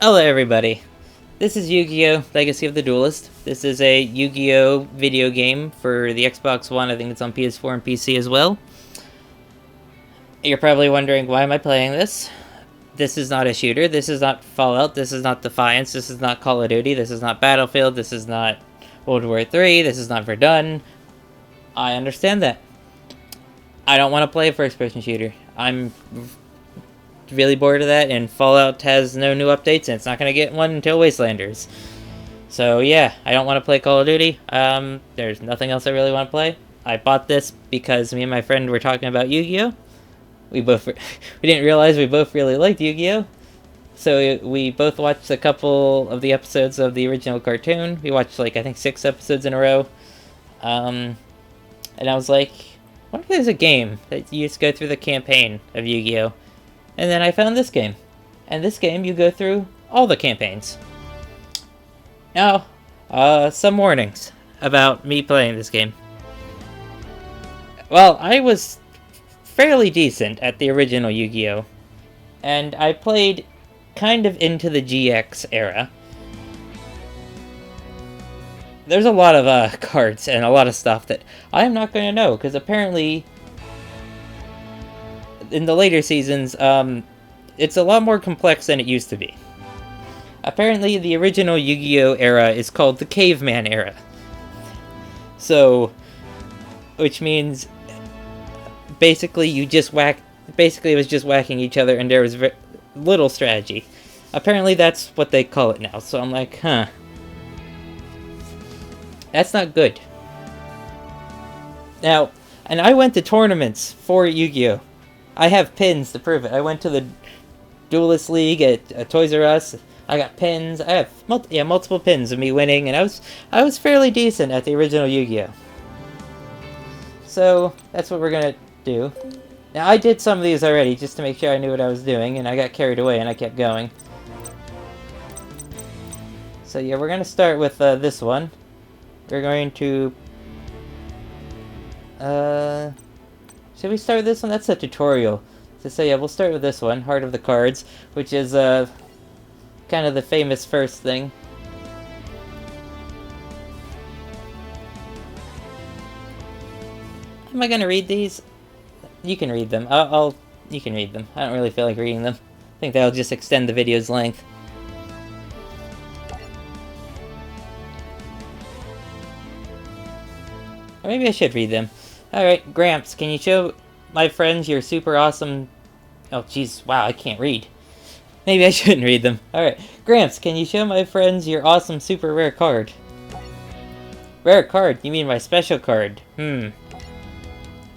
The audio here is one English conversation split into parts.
Hello everybody, this is Yu-Gi-Oh! Legacy of the Duelist. This is a Yu-Gi-Oh! Video game for the Xbox One. I think it's on PS4 and PC as well. You're probably wondering, why am I playing this? This is not a shooter, this is not Fallout, this is not Defiance, this is not Call of Duty, this is not Battlefield, this is not World War III, this is not Verdun. I understand that. I don't want to play a first-person shooter. I'm really bored of that, and Fallout has no new updates, and it's not going to get one until Wastelanders. So yeah, I don't want to play Call of Duty. There's nothing else I really want to play. I bought this because me and my friend were talking about Yu-Gi-Oh! We didn't realize we both really liked Yu-Gi-Oh! So we both watched a couple of the episodes of the original cartoon. We watched I think 6 episodes in a row. And I was like, what if there's a game that you just go through the campaign of Yu-Gi-Oh! And then I found this game. And this game, you go through all the campaigns. Now, some warnings about me playing this game. Well, I was fairly decent at the original Yu-Gi-Oh! And I played kind of into the GX era. There's a lot of cards and a lot of stuff that I am not going to know, because apparently in the later seasons, it's a lot more complex than it used to be. Apparently, the original Yu-Gi-Oh! Era is called the Caveman Era. So, which means, basically, it was just whacking each other, and there was little strategy. Apparently, that's what they call it now, so I'm like, huh. That's not good. Now, and I went to tournaments for Yu-Gi-Oh! I have pins to prove it. I went to the Duelist League at Toys R Us. I got pins. I have multiple pins of me winning, and I was fairly decent at the original Yu-Gi-Oh! So that's what we're gonna do. Now I did some of these already just to make sure I knew what I was doing, and I got carried away and I kept going. So yeah, we're gonna start with this one. We're going to should we start with this one? That's a tutorial. So yeah, we'll start with this one, Heart of the Cards, which is kind of the famous first thing. Am I gonna read these? You can read them. You can read them. I don't really feel like reading them. I think that'll just extend the video's length. Or maybe I should read them. Alright, Gramps, can you show my friends your super awesome... Oh, jeez, wow, I can't read. Maybe I shouldn't read them. Alright, Gramps, can you show my friends your awesome super rare card? Rare card? You mean my special card?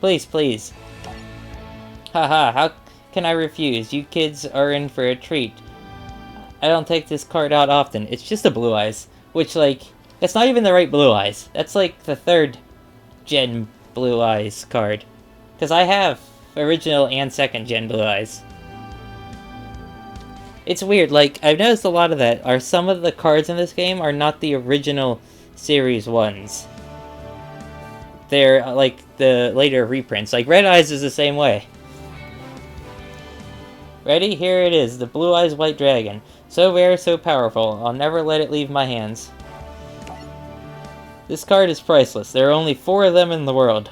Please, please. Haha, how can I refuse? You kids are in for a treat. I don't take this card out often. It's just a Blue Eyes. Which, it's not even the right Blue Eyes. That's the 3rd gen Blue Eyes card. Because I have original and 2nd gen Blue Eyes. It's weird, I've noticed a lot of that. Some of the cards in this game are not the original series ones. They're, the later reprints. Red Eyes is the same way. Ready? Here it is, the Blue Eyes White Dragon. So rare, so powerful. I'll never let it leave my hands. This card is priceless. There are only 4 of them in the world.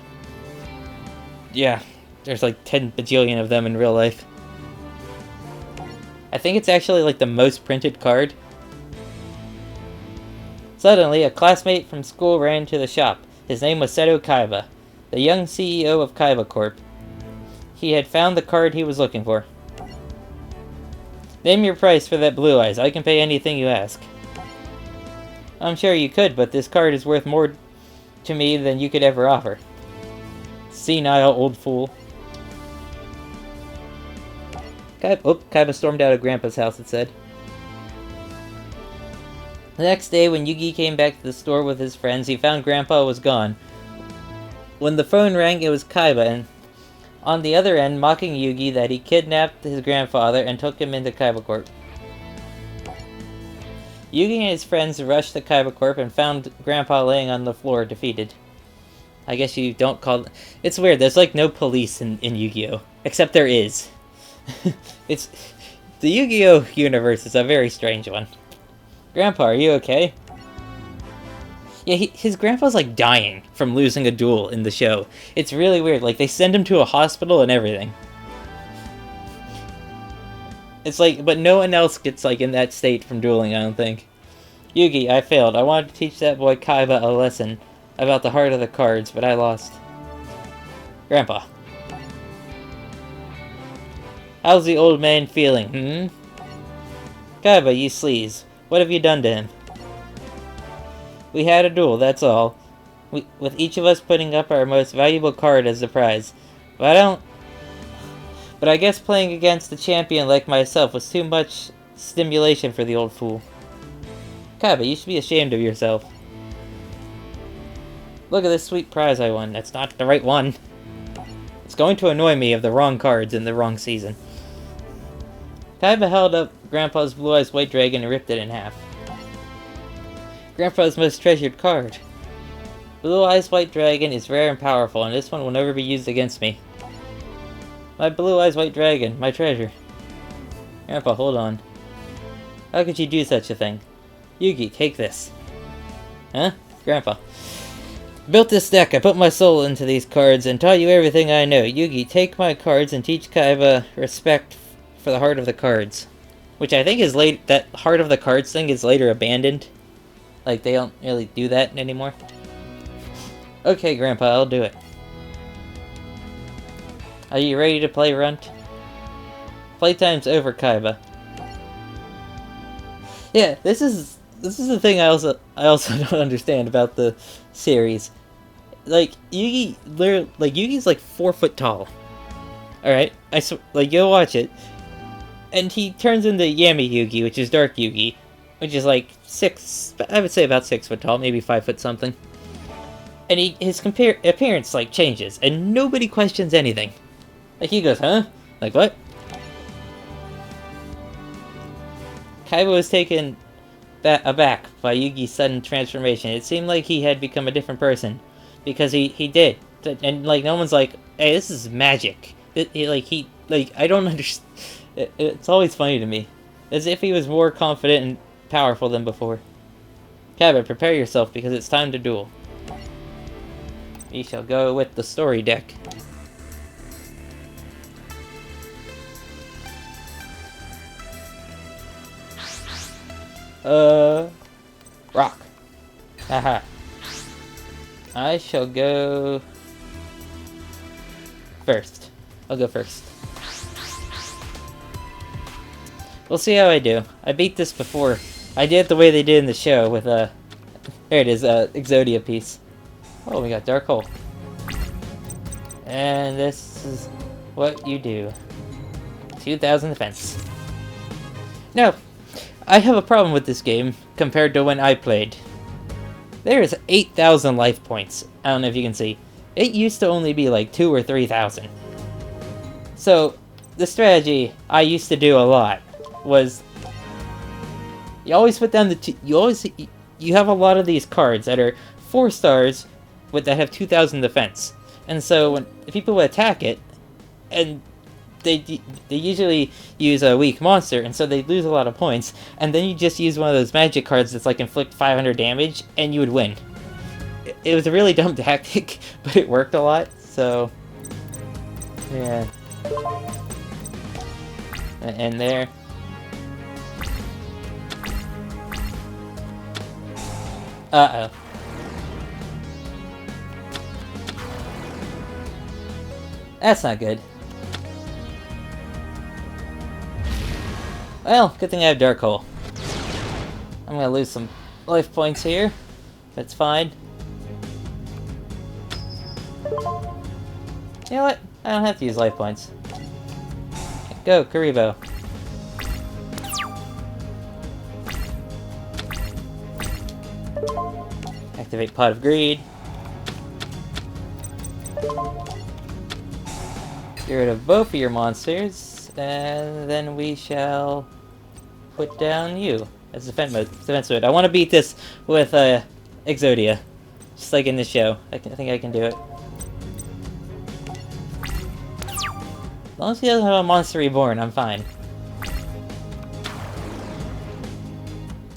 Yeah, there's 10 bajillion of them in real life. I think it's actually the most printed card. Suddenly, a classmate from school ran to the shop. His name was Seto Kaiba, the young CEO of Kaiba Corp. He had found the card he was looking for. Name your price for that Blue Eyes. I can pay anything you ask. I'm sure you could, but this card is worth more to me than you could ever offer. Senile old fool. Kaiba stormed out of Grandpa's house, it said. The next day, when Yugi came back to the store with his friends, he found Grandpa was gone. When the phone rang, it was Kaiba, and on the other end, mocking Yugi that he kidnapped his grandfather and took him into Kaiba Corp. Yugi and his friends rushed to Kaiba Corp and found Grandpa laying on the floor, defeated. I guess you don't call... It's weird, there's no police in Yu-Gi-Oh! Except there is. The Yu-Gi-Oh! Universe is a very strange one. Grandpa, are you okay? Yeah, his grandpa's like dying from losing a duel in the show. It's really weird. Like, they send him to a hospital and everything. It's like, but no one else gets like in that state from dueling, I don't think. Yugi, I failed. I wanted to teach that boy Kaiba a lesson about the heart of the cards, but I lost. Grandpa. How's the old man feeling, Kaiba, you sleaze. What have you done to him? We had a duel, that's all. With each of us putting up our most valuable card as the prize. But I guess playing against a champion like myself was too much stimulation for the old fool. Kaiba, you should be ashamed of yourself. Look at this sweet prize I won. That's not the right one. It's going to annoy me of the wrong cards in the wrong season. Kaiba held up Grandpa's Blue Eyes White Dragon and ripped it in half. Grandpa's most treasured card. Blue Eyes White Dragon is rare and powerful, and this one will never be used against me. My Blue Eyes White Dragon, my treasure. Grandpa, hold on. How could you do such a thing? Yugi, take this. Huh? Grandpa. Built this deck, I put my soul into these cards and taught you everything I know. Yugi, take my cards and teach Kaiba respect for the heart of the cards. Which I think is that heart of the cards thing is later abandoned. Like, they don't really do that anymore. Okay, Grandpa, I'll do it. Are you ready to play, Runt? Playtime's over, Kaiba. Yeah, this is the thing I also don't understand about the series. Like, Yugi's like 4 foot tall. Alright? You'll watch it. And he turns into Yami Yugi, which is Dark Yugi. Which is like I would say about 6 foot tall, maybe 5 foot something. And his appearance like changes, and nobody questions anything. Like, he goes, huh? Like, what? Kaiba was taken aback by Yugi's sudden transformation. It seemed like he had become a different person. Because he did. And, like, no one's like, hey, this is magic. I don't understand. It's always funny to me. As if he was more confident and powerful than before. Kaiba, prepare yourself, because it's time to duel. We shall go with the story deck. Rock. Haha. I shall go first. I'll go first. We'll see how I do. I beat this before. I did it the way they did in the show with there it is, Exodia piece. Oh, we got Dark Hole. And this is what you do. 2,000 defense. Now, I have a problem with this game compared to when I played. There is 8,000 life points. I don't know if you can see. It used to only be like 2,000 or 3,000. So, the strategy I used to do a lot was you always put down you have a lot of these cards that are 4 stars that have 2,000 defense. And so when people would attack it, and they usually use a weak monster, and so they lose a lot of points, and then you just use one of those magic cards that's like inflict 500 damage, and you would win. It was a really dumb tactic, but it worked a lot, so yeah. And there. Uh-oh. That's not good. Well, good thing I have Dark Hole. I'm gonna lose some life points here. That's fine. You know what? I don't have to use life points. Go, Karibo. Activate Pot of Greed. Get rid of both of your monsters, and then we shall put down you as defense mode. I want to beat this with Exodia, just like in the show. I think I can do it. As long as he doesn't have a monster reborn, I'm fine.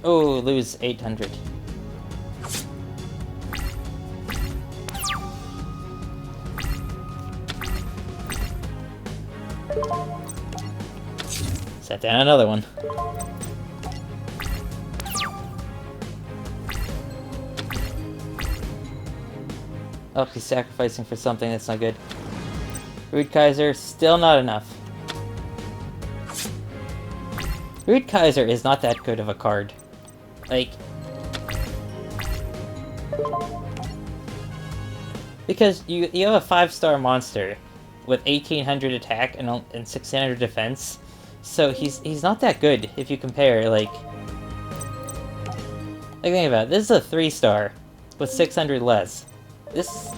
Oh, lose 800. Set down another one. Oh, he's sacrificing for something that's not good. Rude Kaiser, still not enough. Rude Kaiser is not that good of a card. Like... because you have a 5-star monster with 1800 attack and 1600 defense, so he's not that good if you compare, like... think about it, this is a 3-star with 600 less. This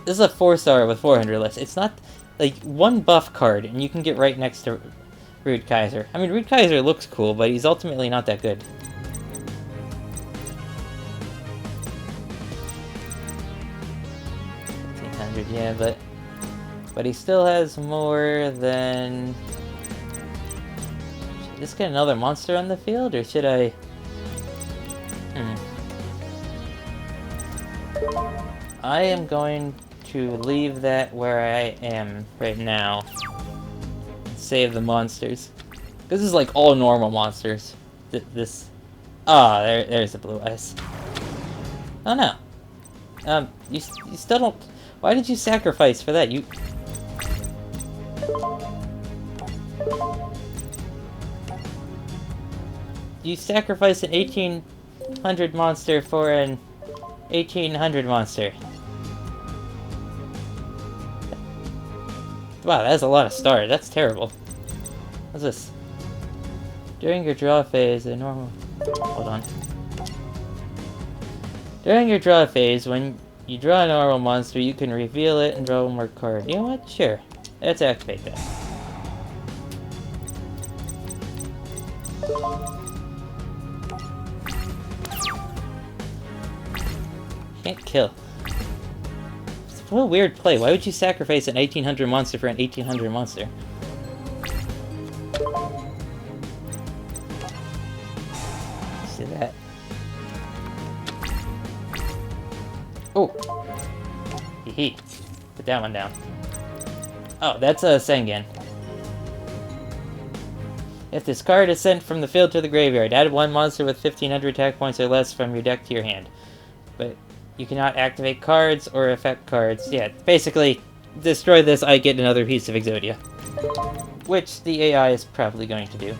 is a 4-star with 400 less. It's not, like, one buff card, and you can get right next to Rude Kaiser. I mean, Rude Kaiser looks cool, but he's ultimately not that good. Yeah, but he still has more than... Should I just get another monster on the field, or should I... I am going to leave that where I am right now. Save the monsters. This is like all normal monsters. There's the blue eyes. Oh no. You still don't... Why did you sacrifice for that? You sacrificed an 1800 monster for an 1800 monster. Wow, that's a lot of stars. That's terrible. What's this? During your draw phase, a normal... Hold on. During your draw phase, when you draw a normal monster, you can reveal it and draw one more card. You know what? Sure. Let's activate that. Can't kill. What a weird play. Why would you sacrifice an 1800 monster for an 1800 monster? See that? Oh! Hee. Put that one down. Oh, that's a Sengen. If this card is sent from the field to the graveyard, add one monster with 1500 attack points or less from your deck to your hand. But you cannot activate cards or affect cards. Yeah, basically, destroy this, I get another piece of Exodia. Which the AI is probably going to do.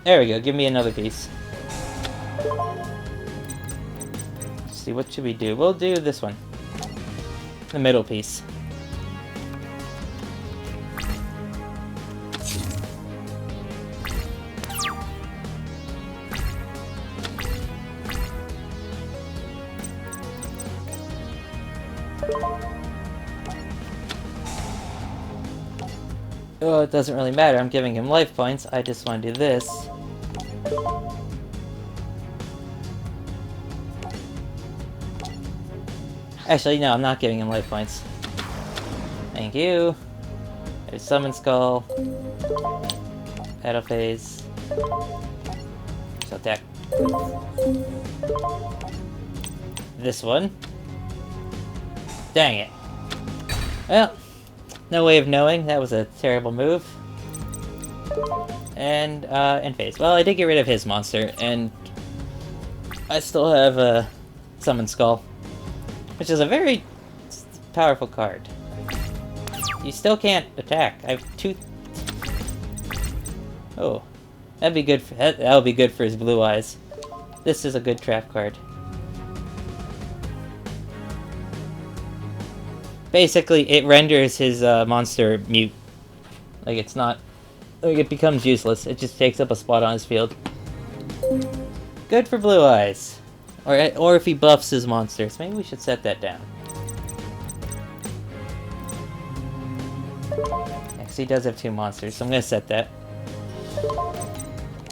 There we go, give me another piece. Let's see, what should we do? We'll do this one. The middle piece. Oh, it doesn't really matter. I'm giving him life points. I just want to do this. Actually, no, I'm not giving him life points. Thank you. There's Summon Skull. Battle Phase. So attack. This one. Dang it. Well, no way of knowing. That was a terrible move. And, end phase. Well, I did get rid of his monster, and I still have a Summon Skull, which is a very powerful card. You still can't attack. I have two... Oh. That'd be good for... That'll be good for his blue eyes. This is a good trap card. Basically, it renders his monster mute. Like, it's not... Like, it becomes useless. It just takes up a spot on his field. Good for blue eyes. Or if he buffs his monsters. Maybe we should set that down. Because he does have two monsters, so I'm going to set that.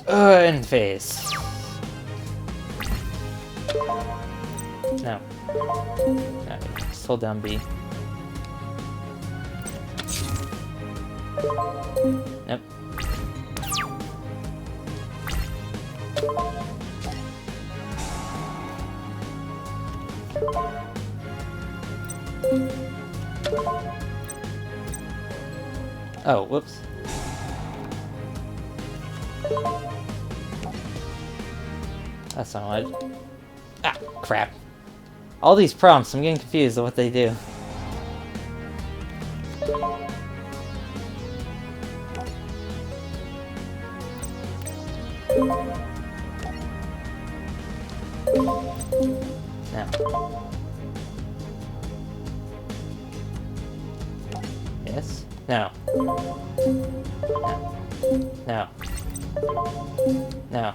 End phase. No. Okay, just hold down B. Nope. Oh, whoops. That's not what. Ah, crap. All these prompts, I'm getting confused on what they do. Now. Yes? No. No. No.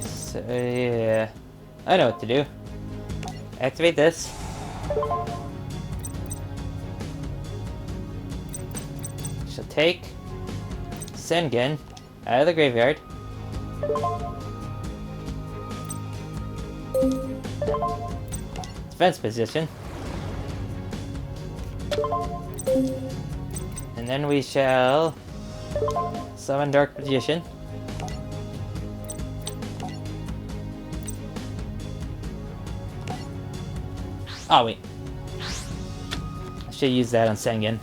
So, yeah. I know what to do. Activate this. She'll take Sengen out of the graveyard. Defense position. And then we shall summon Dark Magician. Oh, wait. I should use that on Sengen.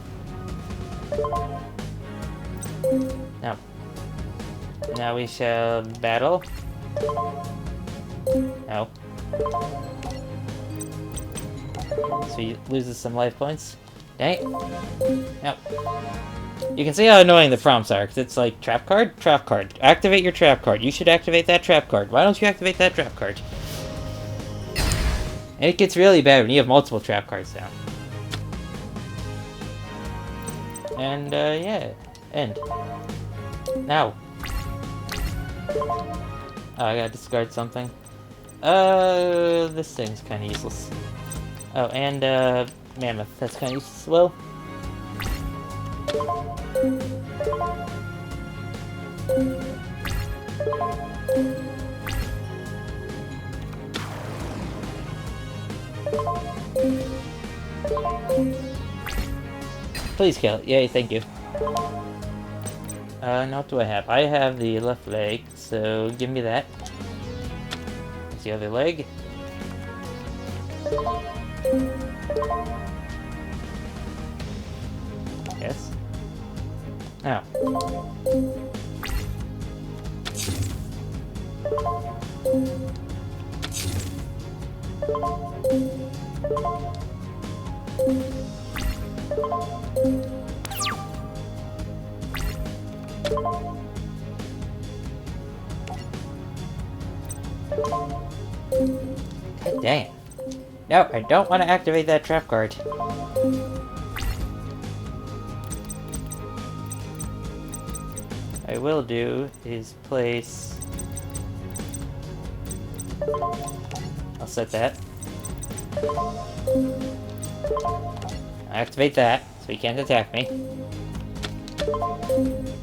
Now. Now we shall battle. No. So he loses some life points. Dang it. No. You can see how annoying the prompts are, because it's like, trap card? Trap card. Activate your trap card. You should activate that trap card. Why don't you activate that trap card? And it gets really bad when you have multiple trap cards down. And, yeah. End. Now. Oh, I gotta discard something. This thing's kinda useless. Oh, and, Mammoth. That's kinda useless as well. Please kill it. Yay, thank you. Now what do I have? I have the left leg, so give me that. What's the other leg? Yes. Now. God dang it. No, I don't want to activate that trap card. I will do is place... I'll set that. Activate that, so he can't attack me.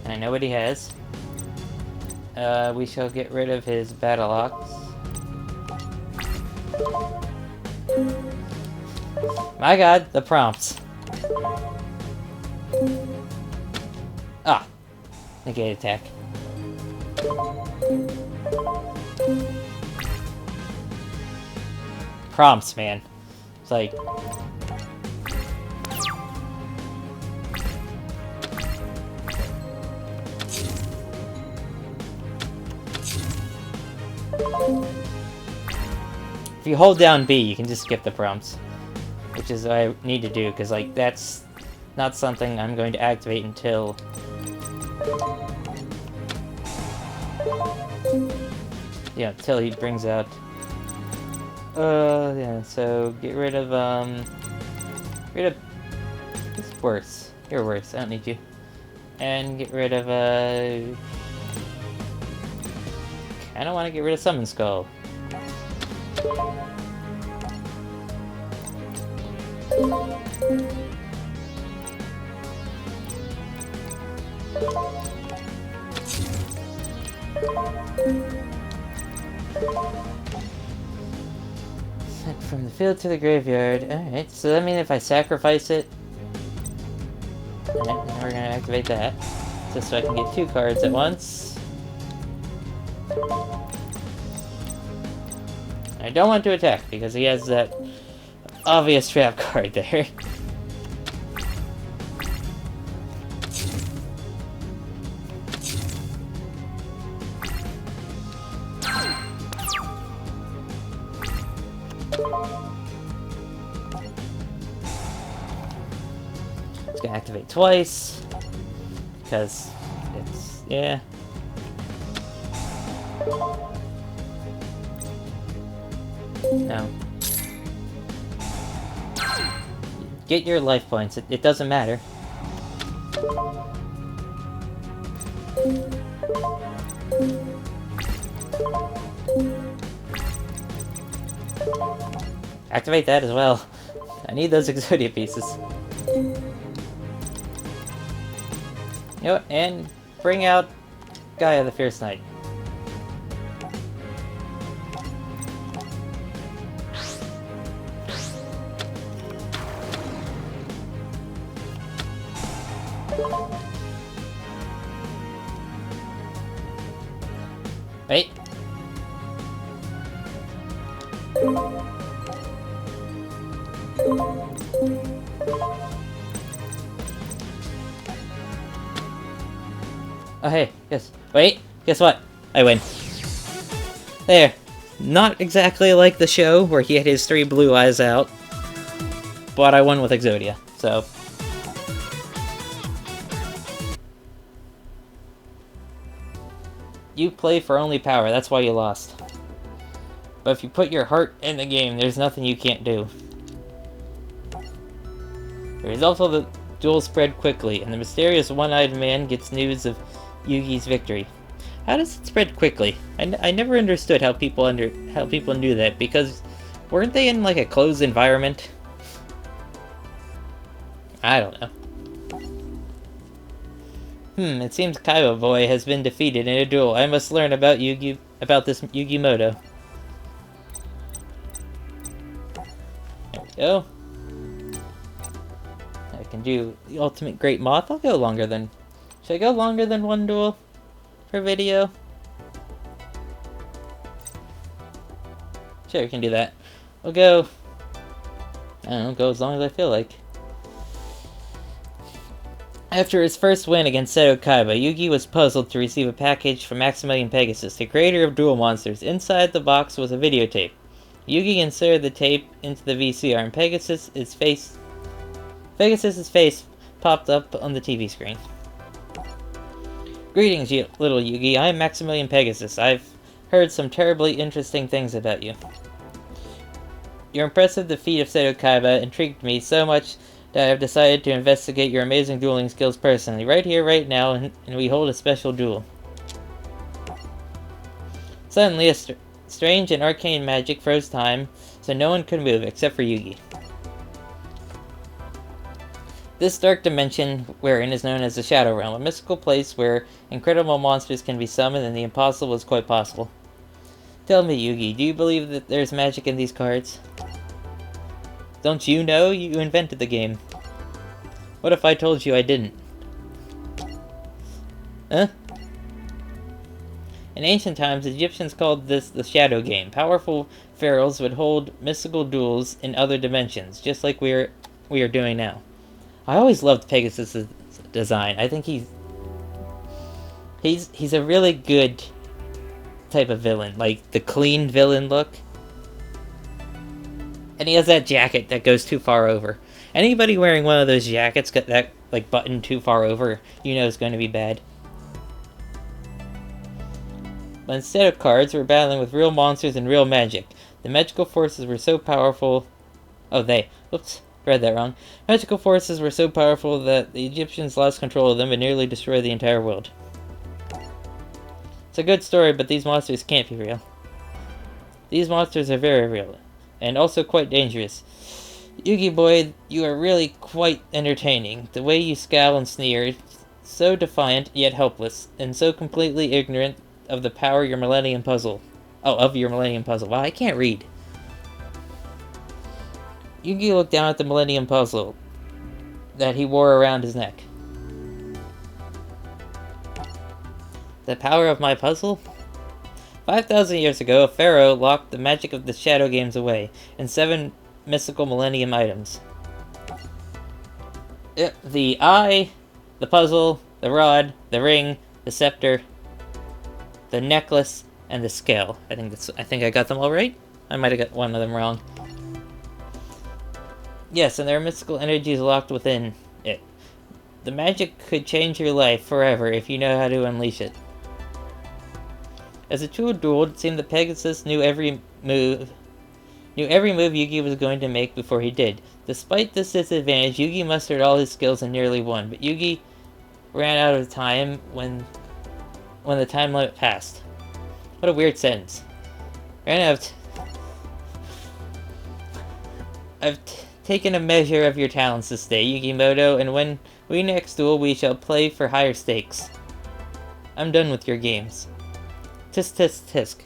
And I know what he has. We shall get rid of his Battle Ox. My god, the prompts. Ah. Negate attack. Prompts, man. It's like... If you hold down B, you can just skip the prompts. Which is what I need to do, because, like, that's not something I'm going to activate until... Yeah, until he brings out... yeah, so get rid of, It's worse. You're worse, I don't need you. And get rid of, Kinda wanna get rid of Summon Skull. From the field to the graveyard. Alright, so that means if I sacrifice it... Alright, now we're gonna activate that. Just so I can get 2 cards at once. I don't want to attack, because he has that obvious trap card there. It's gonna activate twice, because it's, yeah. No. Get your life points, it doesn't matter. Activate that as well. I need those Exodia pieces. You know what, and bring out Gaia the Fierce Knight. Wait. Oh hey, yes. Wait, guess what? I win. There. Not exactly like the show, where he had his 3 blue eyes out. But I won with Exodia, so... You play for only power, that's why you lost. But if you put your heart in the game, there's nothing you can't do. The result of the duel spread quickly, and the mysterious one-eyed man gets news of Yugi's victory. How does it spread quickly? I never understood how people knew that, because weren't they in like a closed environment? I don't know. It seems Kaiba boy has been defeated in a duel. I must learn about this Yugimoto. There we go. I can do the ultimate great moth. I'll go longer than... Should I go longer than 1 duel per video? Sure, we can do that. We'll go... I don't know, go as long as I feel like. After his first win against Seto Kaiba, Yugi was puzzled to receive a package from Maximilian Pegasus, the creator of Duel Monsters. Inside the box was a videotape. Yugi inserted the tape into the VCR, and Pegasus's face popped up on the TV screen. Greetings, little Yugi. I am Maximilian Pegasus. I've heard some terribly interesting things about you. Your impressive defeat of Seto Kaiba intrigued me so much that I have decided to investigate your amazing dueling skills personally, right here, right now, and we hold a special duel. Suddenly, strange and arcane magic froze time, so no one could move except for Yugi. This dark dimension wherein is known as the Shadow Realm, a mystical place where incredible monsters can be summoned and the impossible is quite possible. Tell me, Yugi, do you believe that there's magic in these cards? Don't you know? You invented the game. What if I told you I didn't? Huh? In ancient times, Egyptians called this the Shadow Game. Powerful pharaohs would hold mystical duels in other dimensions, just like we are doing now. I always loved Pegasus' design. I think he's a really good type of villain, like the clean villain look. And he has that jacket that goes too far over. Anybody wearing one of those jackets got that like button too far over, you know it's going to be bad. But instead of cards, we're battling with real monsters and real magic. The magical forces were so powerful... Oops, read that wrong. Magical forces were so powerful that the Egyptians lost control of them and nearly destroyed the entire world. It's a good story, but these monsters can't be real. These monsters are very real, and also quite dangerous. Yugi boy, you are really quite entertaining. The way you scowl and sneer, so defiant yet helpless, and so completely ignorant of the power of your Millennium Puzzle. Wow, I can't read. Yugi looked down at the Millennium Puzzle that he wore around his neck. The power of my puzzle? 5,000 years ago, a pharaoh locked the magic of the Shadow Games away in 7 mystical Millennium items. The eye, the puzzle, the rod, the ring, the scepter, the necklace, and the scale. I think I got them all right? I might have got one of them wrong. Yes, and there are mystical energies locked within it. The magic could change your life forever if you know how to unleash it. As the two dueled, it seemed that Pegasus knew every move Yugi was going to make before he did. Despite this disadvantage, Yugi mustered all his skills and nearly won, but Yugi ran out of time when the time limit passed. What a weird sentence. Ran out I've taken a measure of your talents this day, Yugimoto, and when we next duel, we shall play for higher stakes. I'm done with your games. Tisk tisk tisk.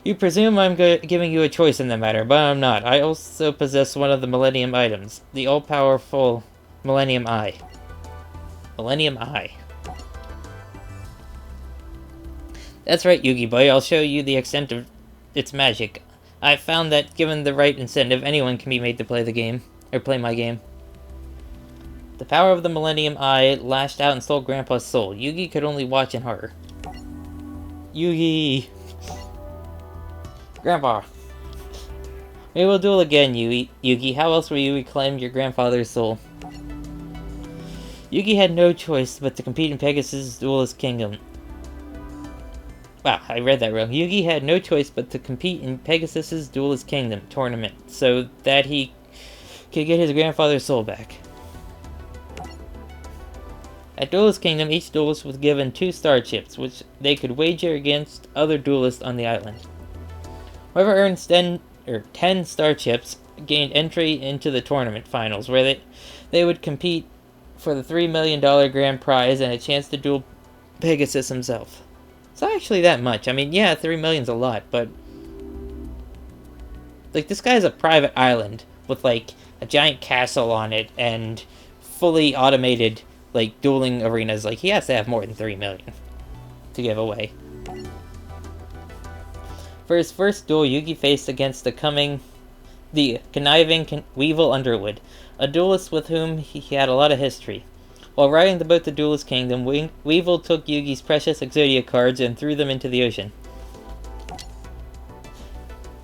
You presume I'm giving you a choice in the matter, but I'm not. I also possess one of the Millennium items, the all-powerful Millennium Eye. Millennium Eye. That's right, Yugi boy, I'll show you the extent of its magic. I've found that given the right incentive, anyone can be made to play the game, or play my game. The power of the Millennium Eye lashed out and stole Grandpa's soul. Yugi could only watch in horror. Yugi! Grandpa! We will duel again, Yugi. How else will you reclaim your grandfather's soul? Yugi had no choice but to compete in Pegasus' Duelist Kingdom. Wow, I read that wrong. Yugi had no choice but to compete in Pegasus' Duelist Kingdom tournament so that he could get his grandfather's soul back. At Duelist Kingdom, each duelist was given 2 star chips, which they could wager against other duelists on the island. Whoever earned 10 star chips gained entry into the tournament finals, where they would compete for the $3 million grand prize and a chance to duel Pegasus himself. It's not actually that much. I mean, yeah, 3 million's a lot, but like, this guy's a private island with like a giant castle on it and fully automated like dueling arenas. Like, he has to have more than 3 million to give away. For his first duel, Yugi faced against the conniving Weevil Underwood, a duelist with whom he had a lot of history. While riding the boat to Duelist Kingdom, Weevil took Yugi's precious Exodia cards and threw them into the ocean.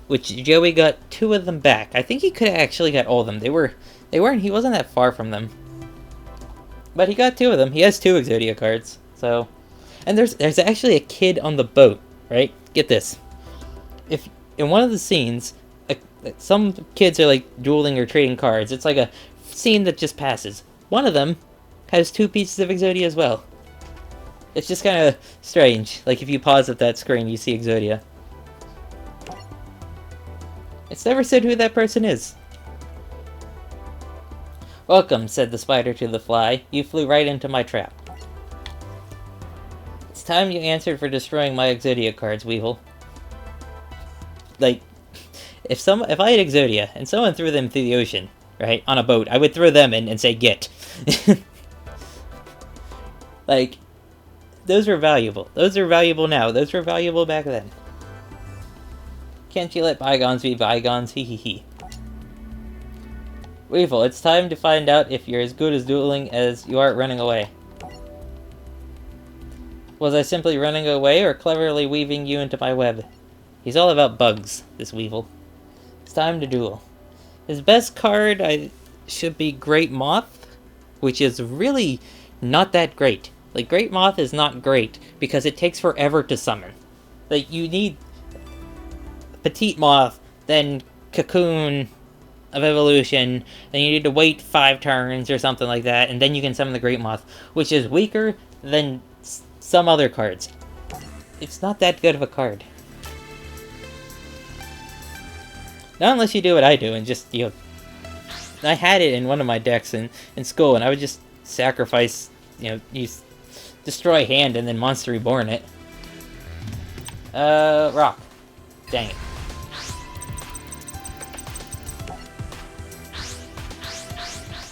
Which Joey got 2 of them back. I think he could have actually got all of them. He wasn't that far from them. But he got 2 of them. He has 2 Exodia cards. So, and there's actually a kid on the boat, right? Get this. If in one of the scenes, some kids are like dueling or trading cards. It's like a scene that just passes. One of them has 2 pieces of Exodia as well. It's just kind of strange. Like, if you pause at that screen, you see Exodia. It's never said who that person is. Welcome, said the spider to the fly. You flew right into my trap. It's time you answered for destroying my Exodia cards, Weevil. Like, if I had Exodia and someone threw them through the ocean, right, on a boat, I would throw them in and say, get. Like, those are valuable. Those are valuable now. Those were valuable back then. Can't you let bygones be bygones? Hee hee hee. Weevil, it's time to find out if you're as good as dueling as you are at running away. Was I simply running away or cleverly weaving you into my web? He's all about bugs, this Weevil. It's time to duel. His best card should be Great Moth, which is really not that great. Like, Great Moth is not great because it takes forever to summon. Like, you need Petite Moth, then Cocoon of Evolution, then you need to wait 5 turns or something like that, and then you can summon the Great Moth, which is weaker than some other cards. It's not that good of a card. Not unless you do what I do and just, I had it in one of my decks in school, and I would just sacrifice, use Destroy Hand and then Monster Reborn it. Rock. Dang it.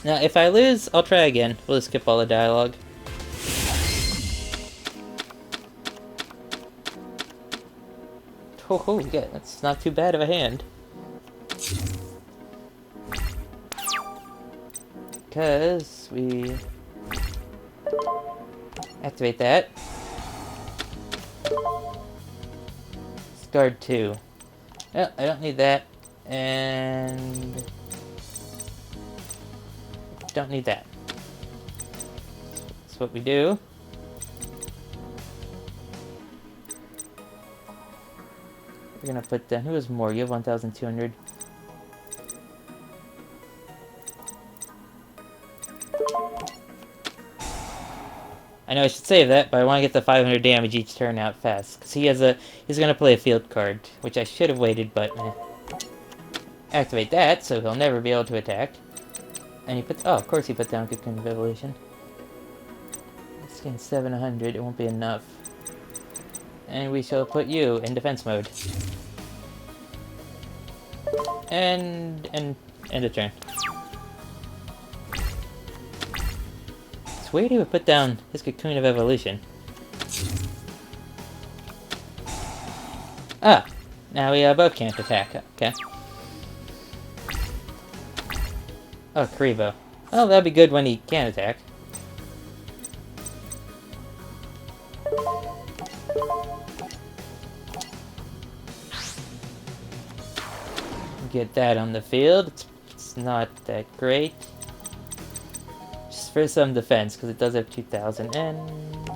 Now, if I lose, I'll try again. We'll just skip all the dialogue. Oh, yeah, that's not too bad of a hand. Because we activate that. Discard 2. No, I don't need that. And don't need that. That's what we do. We're gonna put down. Who has more? You have 1,200. I know I should save that, but I want to get the 500 damage each turn out fast. Because he's gonna play a field card, which I should have waited, but activate that, so he'll never be able to attack. And he puts, oh, of course he put down Cocoon of Evolution. Let's gain 700, it won't be enough. And we shall put you in defense mode. And end a turn. It's weird he would put down his Cocoon of Evolution. Ah! Now we both can't attack. Okay. Oh, Kaiba. Well, that'd be good when he can attack. Get that on the field. It's not that great. Just for some defense, because it does have 2,000. And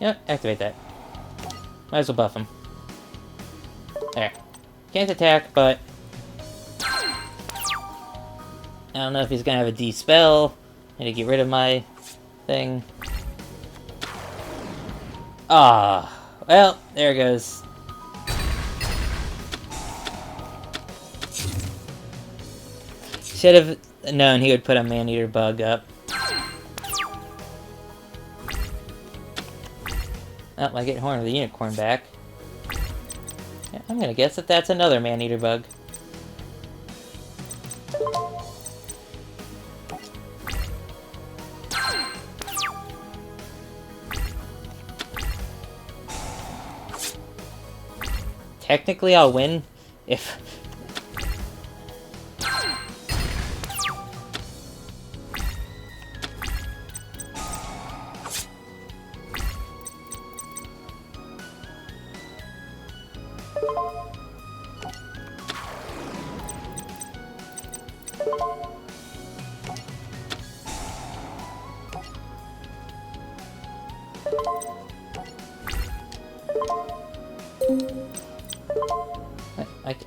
yep, activate that. Might as well buff him. There. Can't attack, but I don't know if he's gonna have a D-spell. I need to get rid of my thing. Ah, well, there it goes. Should have known he would put a man-eater bug up. Oh, I get Horn of the Unicorn back. Yeah, I'm gonna guess that that's another man-eater bug. Technically, I'll win if...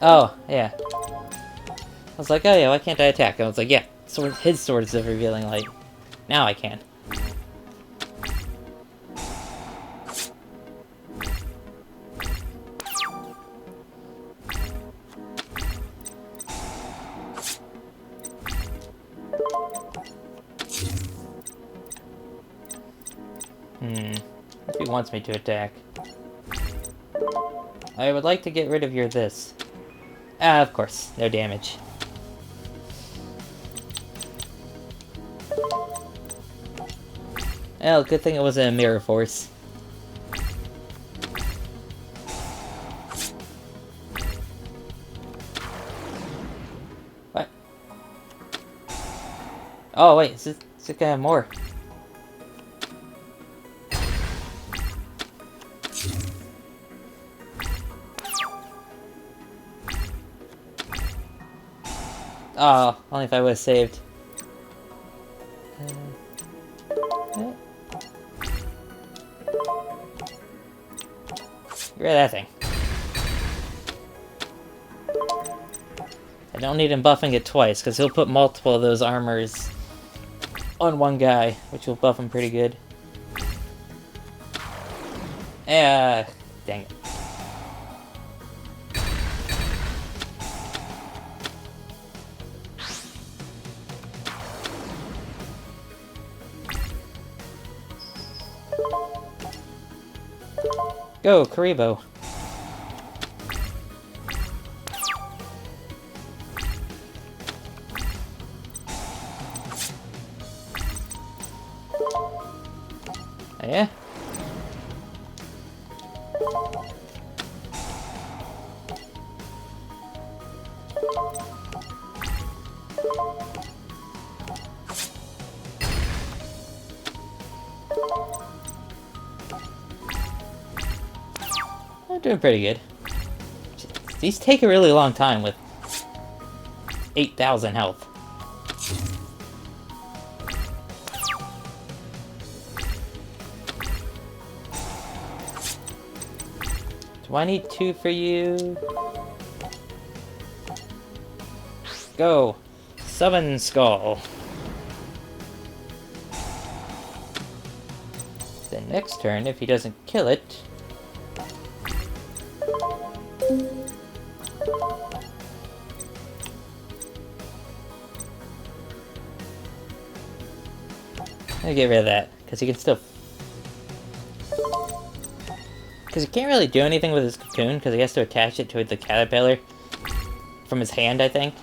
oh, yeah. I was like, oh yeah, why can't I attack? I was like, yeah, his sword is of revealing light. Now I can. If he wants me to attack. I would like to get rid of your this. Ah, of course. No damage. Well, good thing it wasn't a mirror force. What? Oh, wait. Does it have more? Oh, only if I was saved. Get rid of that thing. I don't need him buffing it twice, because he'll put multiple of those armors on one guy, which will buff him pretty good. Dang it. Go, Kaiba. Yeah? I'm doing pretty good. These take a really long time with 8,000 health. Do I need 2 for you? Go! Summon Skull. Then next turn, if he doesn't kill it... I'll get rid of that, because he can still... Because he can't really do anything with his cocoon, because he has to attach it to the caterpillar from his hand, I think.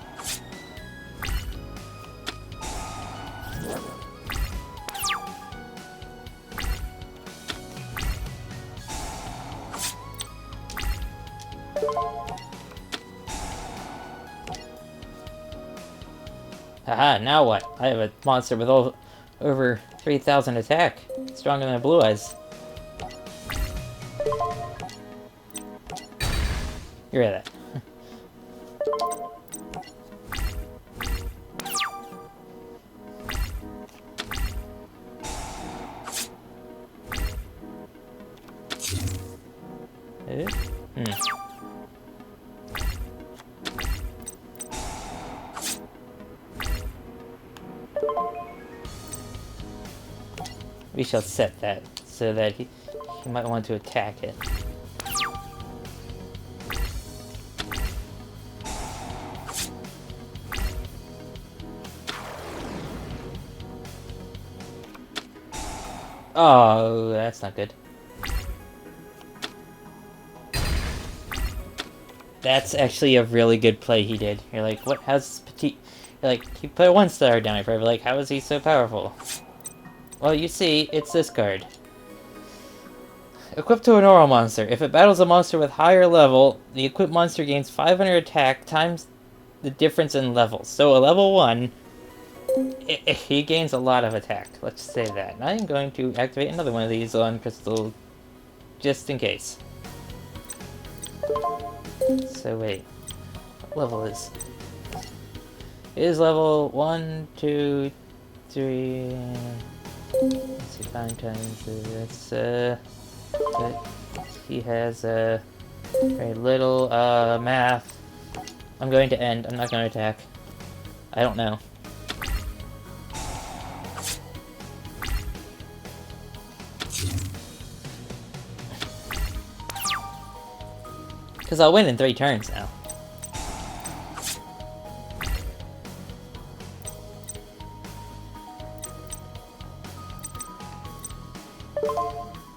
Haha, now what? I have a monster with over 3,000 attack. Stronger than Blue Eyes. Get rid of that. We shall set that so that he might want to attack it. Oh, that's not good. That's actually a really good play he did. You're like, what? How's Petite? You're like, he put a 1-star down. You're probably like, how is he so powerful? Well, you see, it's this card. Equipped to a normal monster. If it battles a monster with higher level, the equipped monster gains 500 attack times the difference in levels. So a level 1, he gains a lot of attack. Let's say that. And I'm going to activate another one of these on Crystal, just in case. So wait, what level is? It is level 1, 2, 3. Let's see, Valentine's. That's but he has very little math. I'm going to end. I'm not going to attack. I don't know. Because I'll win in 3 turns now.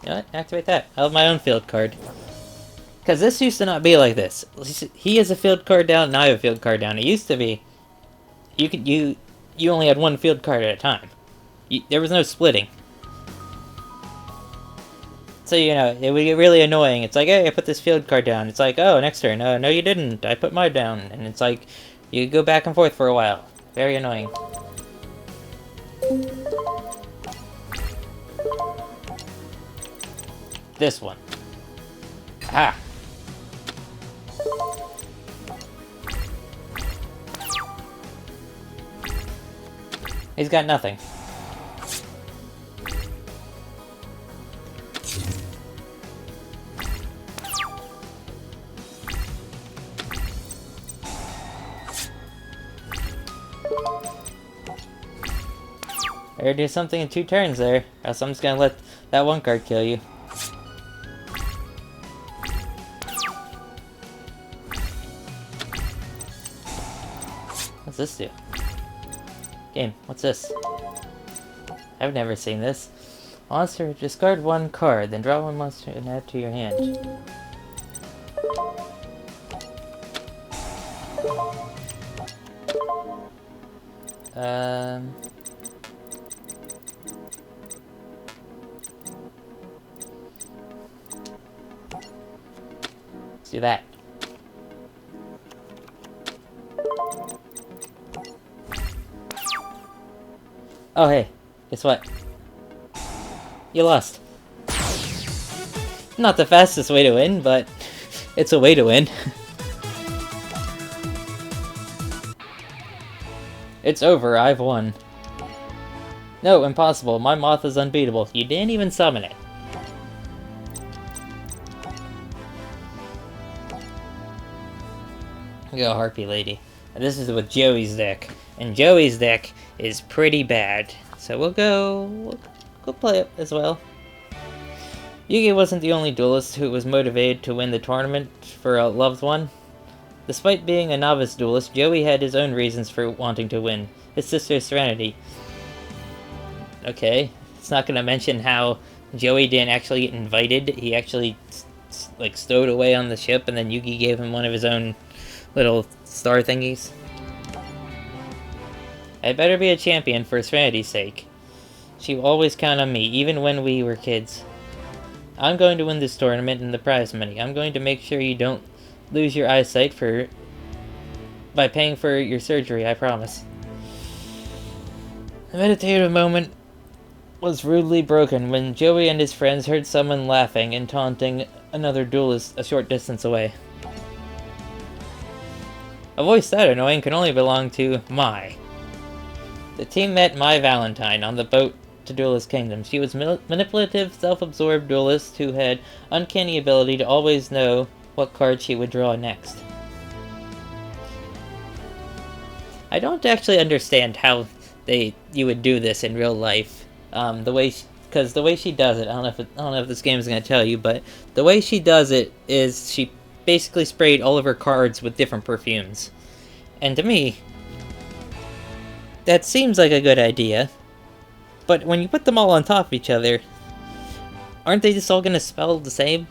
You know what? Activate that. I have my own field card. Because this used to not be like this. He has a field card down, and I have a field card down. It used to be... You only had 1 field card at a time. There was no splitting. So, you know, it would get really annoying. It's like, hey, I put this field card down. It's like, oh, next turn. No, you didn't. I put mine down. And it's like, you go back and forth for a while. Very annoying. This one. Ah. He's got nothing. Better do something in 2 turns there, or else I'm just gonna let that 1 card kill you. What's this do? Game, what's this? I've never seen this. Monster, discard 1 card, then draw 1 monster and add to your hand. do that. Oh hey, guess what? You lost. Not the fastest way to win, but it's a way to win. It's over, I've won. No, impossible. My moth is unbeatable. You didn't even summon it. Go Harpy Lady. And this is with Joey's deck. And Joey's deck is pretty bad. So we'll go play it as well. Yugioh wasn't the only duelist who was motivated to win the tournament for a loved one. Despite being a novice duelist, Joey had his own reasons for wanting to win. His sister Serenity. Okay, it's not gonna mention how Joey didn't actually get invited. He actually, like, stowed away on the ship, and then Yugi gave him one of his own little star thingies. I better be a champion for Serenity's sake. She will always count on me, even when we were kids. I'm going to win this tournament and the prize money. I'm going to make sure you don't lose your eyesight by paying for your surgery, I promise. The meditative moment was rudely broken when Joey and his friends heard someone laughing and taunting another duelist a short distance away. A voice that annoying can only belong to Mai. The team met Mai Valentine on the boat to Duelist Kingdom. She was manipulative, self-absorbed duelist who had uncanny ability to always know what card she would draw next. I don't actually understand how you would do this in real life. Because the way she does it, I don't know if this game is going to tell you, but the way she does it is she basically sprayed all of her cards with different perfumes. And to me, that seems like a good idea. But when you put them all on top of each other, aren't they just all gonna smell the same?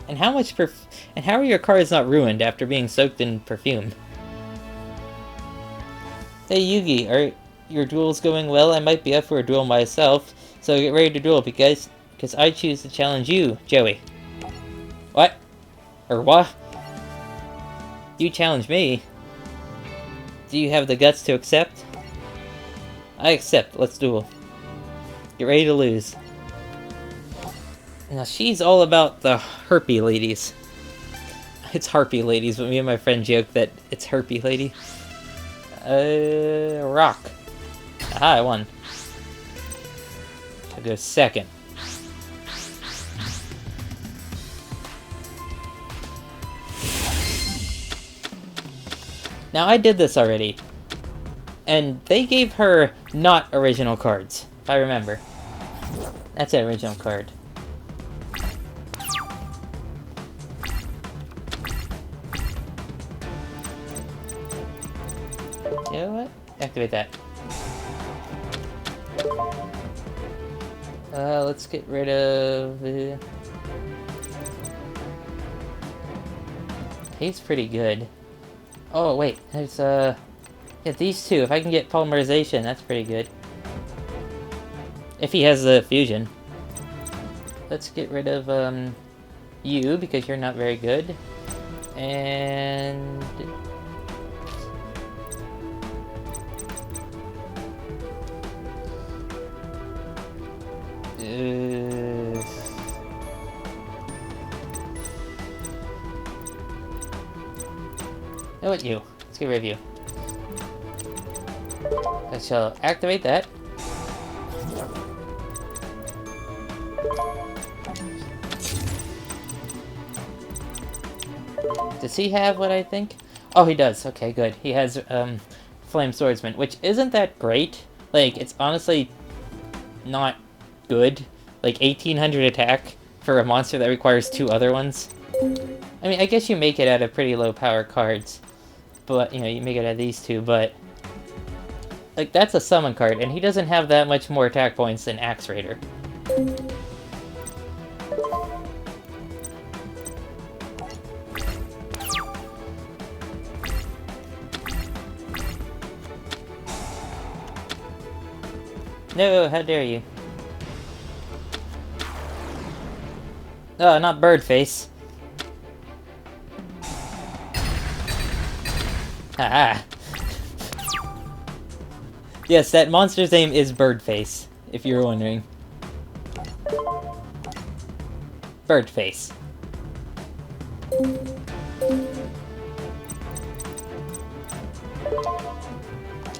And how are your cards not ruined after being soaked in perfume? Hey Yugi, are your duels going well? I might be up for a duel myself, so get ready to duel because I choose to challenge you, Joey. What? Or what? You challenge me? Do you have the guts to accept? I accept. Let's duel. Get ready to lose. Now, she's all about the Harpy Ladies. It's Harpy Ladies, but me and my friend joke that it's Harpy Lady. Rock. Aha, I won. I'll go second. Now, I did this already. And they gave her not original cards, if I remember. That's an original card. You know what? Activate that. Let's get rid of... He's pretty good. Oh, wait. There's, yeah, these two. If I can get polymerization, that's pretty good. If he has the fusion. Let's get rid of, you, because you're not very good. And... know what, you? Let's get rid of you. I shall activate that. Does he have what I think? Oh, he does. Okay, good. He has, Flame Swordsman, which isn't that great. Like, it's honestly not good. Like, 1800 attack for a monster that requires two other ones. I mean, I guess you make it out of pretty low power cards. But, you know, you make it out of these two, but... Like, that's a summon card, and he doesn't have that much more attack points than Axe Raider. No, how dare you. Oh, not Birdface. Haha. Yes, that monster's name is Birdface, if you were wondering. Birdface.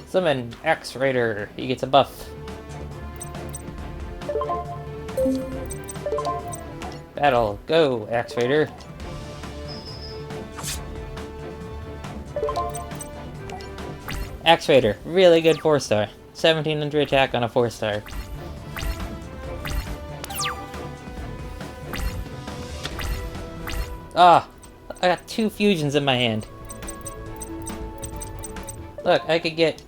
Summon X-Raider. He gets a buff. Battle. Go, X-Raider. X-Raider. Really good 4-star. 1700 attack on a 4-star. Ah! I got 2 fusions in my hand. Look, I could get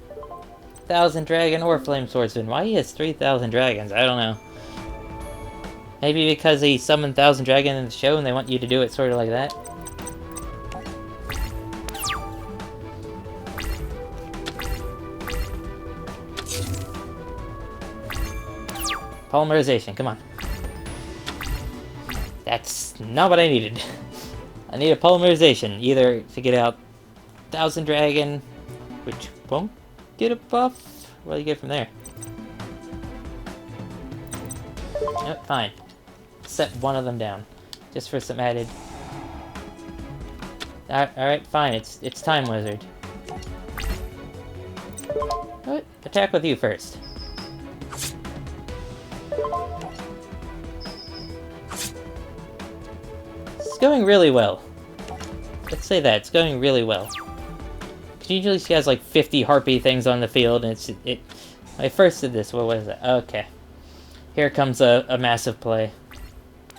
1000 Dragon or Flame Swordsman. Why he has 3000 dragons? I don't know. Maybe because he summoned 1000 Dragon in the show and they want you to do it sort of like that? Polymerization, come on. That's not what I needed. I need a polymerization, either to get out 1000 Dragon, which won't get a buff. What do you get from there? Yep, fine. Set one of them down, just for some added. Alright, fine. It's Time Wizard. What? Attack with you first. It's going really well. Let's say that, it's going really well. Cause usually she has like 50 harpy things on the field, and when I first did this, what was it? Okay. Here comes a massive play.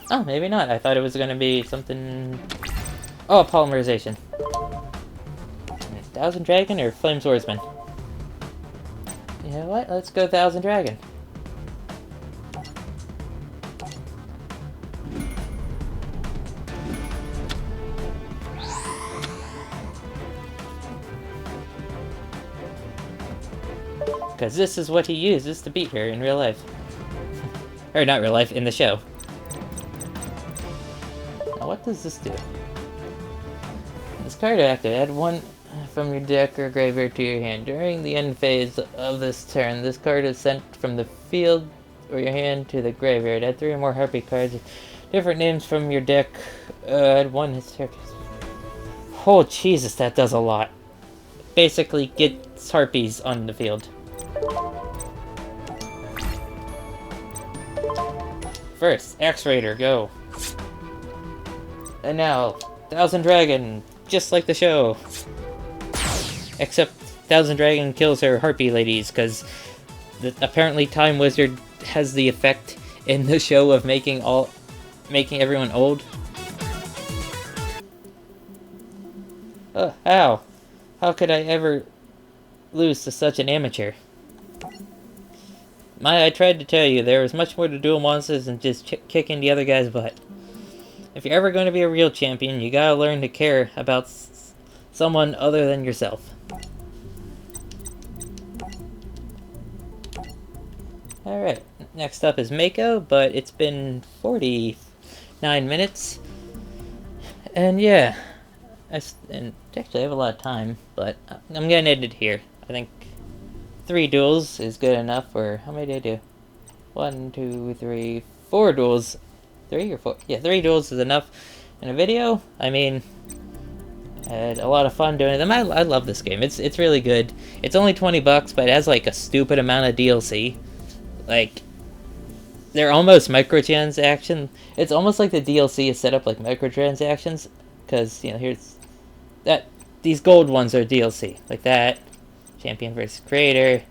Oh, maybe not. I thought it was gonna be something... Oh, polymerization. 1000 Dragon or Flame Swordsman? You know what? Let's go 1000 Dragon. Because this is what he uses to beat her in real life. Or not real life, in the show. Now what does this do? This card active. Add one from your deck or graveyard to your hand. During the end phase of this turn, this card is sent from the field or your hand to the graveyard. Add 3 or more harpy cards with different names from your deck. Add 1 hysterical. Oh Jesus, that does a lot. Basically gets harpies on the field. First, X-Raider, go. And now, 1000 Dragon, just like the show. Except 1000 Dragon kills her harpy ladies, because apparently Time Wizard has the effect in the show of making everyone old. How? How could I ever lose to such an amateur? I tried to tell you, there is much more to duel monsters than just kicking the other guy's butt. If you're ever going to be a real champion, you gotta learn to care about someone other than yourself. Alright, next up is Mako, but it's been 49 minutes. And yeah, and actually I have a lot of time, but I'm gonna end it here. I think 3 duels is good enough, or how many did I do? 1, 2, 3, 4 duels. 3 or 4? Yeah, 3 duels is enough in a video. I mean, I had a lot of fun doing them. I love this game. It's really good. It's only $20, but it has like a stupid amount of DLC. Like, they're almost microtransaction. It's almost like the DLC is set up like microtransactions, because you know here's that these gold ones are DLC like that. Champion versus Creator.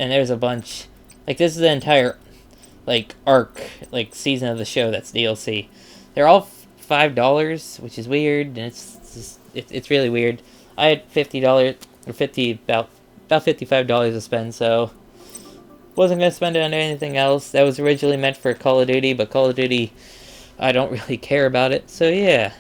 And there's a bunch. Like, this is the entire, like, arc, like, season of the show that's DLC. They're all $5, which is weird, and it's really weird. I had $50, or about $55 to spend, so wasn't going to spend it on anything else. That was originally meant for Call of Duty, but Call of Duty, I don't really care about it, so yeah.